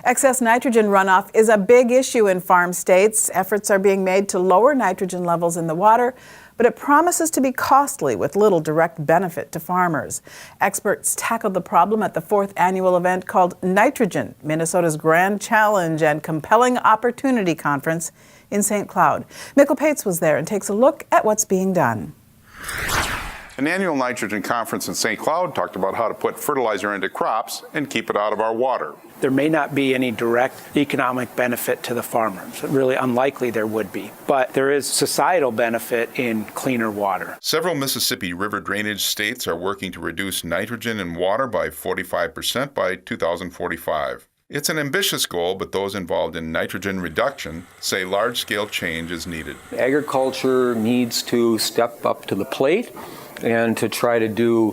Excess nitrogen runoff is a big issue in farm states. Efforts are being made to lower nitrogen levels in the water, but it promises to be costly with little direct benefit to farmers. Experts tackled the problem at the 4th annual event called Nitrogen, Minnesota's Grand Challenge and Compelling Opportunity Conference in St. Cloud. Mikkel Pates was there and takes a look at what's being done. An annual nitrogen conference in St. Cloud talked about how to put fertilizer into crops and keep it out of our water. There may not be any direct economic benefit to the farmer. It's really unlikely there would be. But there is societal benefit in cleaner water. Several Mississippi River drainage states are working to reduce nitrogen in water by 45% by 2045. It's an ambitious goal, but those involved in nitrogen reduction say large-scale change is needed. Agriculture needs to step up to the plate and to try to do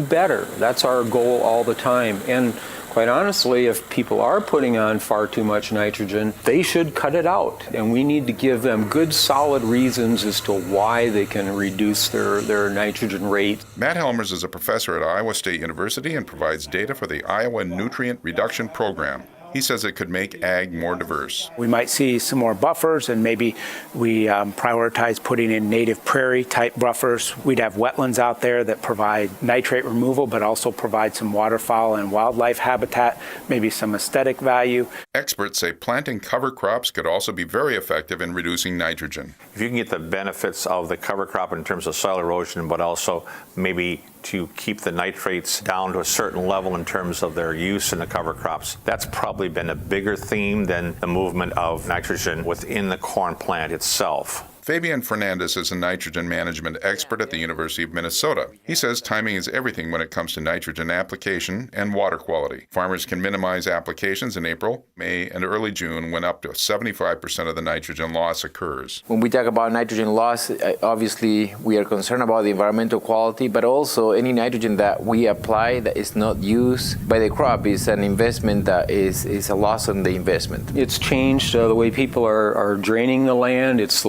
better. That's our goal all the time. And quite honestly, if people are putting on far too much nitrogen, they should cut it out. And we need to give them good, solid reasons as to why they can reduce their nitrogen rate. Matt Helmers is a professor at Iowa State University and provides data for the Iowa Nutrient Reduction Program. He says it could make ag more diverse. We might see some more buffers, and maybe we prioritize putting in native prairie type buffers. We'd have wetlands out there that provide nitrate removal, but also provide some waterfowl and wildlife habitat, maybe some aesthetic value. Experts say planting cover crops could also be very effective in reducing nitrogen. If you can get the benefits of the cover crop in terms of soil erosion, but also maybe to keep the nitrates down to a certain level in terms of their use in the cover crops, that's probably been a bigger theme than the movement of nitrogen within the corn plant itself. Fabian Fernandez is a nitrogen management expert at the University of Minnesota. He says timing is everything when it comes to nitrogen application and water quality. Farmers can minimize applications in April, May, and early June when up to 75% of the nitrogen loss occurs. When we talk about nitrogen loss, obviously we are concerned about the environmental quality, but also any nitrogen that we apply that is not used by the crop is an investment that is a loss on the investment. It's changed the way people are draining the land. It's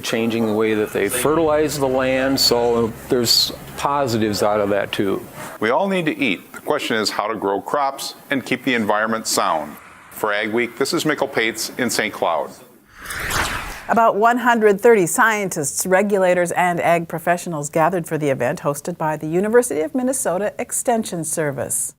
changing the way that they fertilize the land, so there's positives out of that too. We all need to eat. The question is how to grow crops and keep the environment sound. For Ag Week, this is Mikkel Pates in St. Cloud. About 130 scientists, regulators, and ag professionals gathered for the event hosted by the University of Minnesota Extension Service.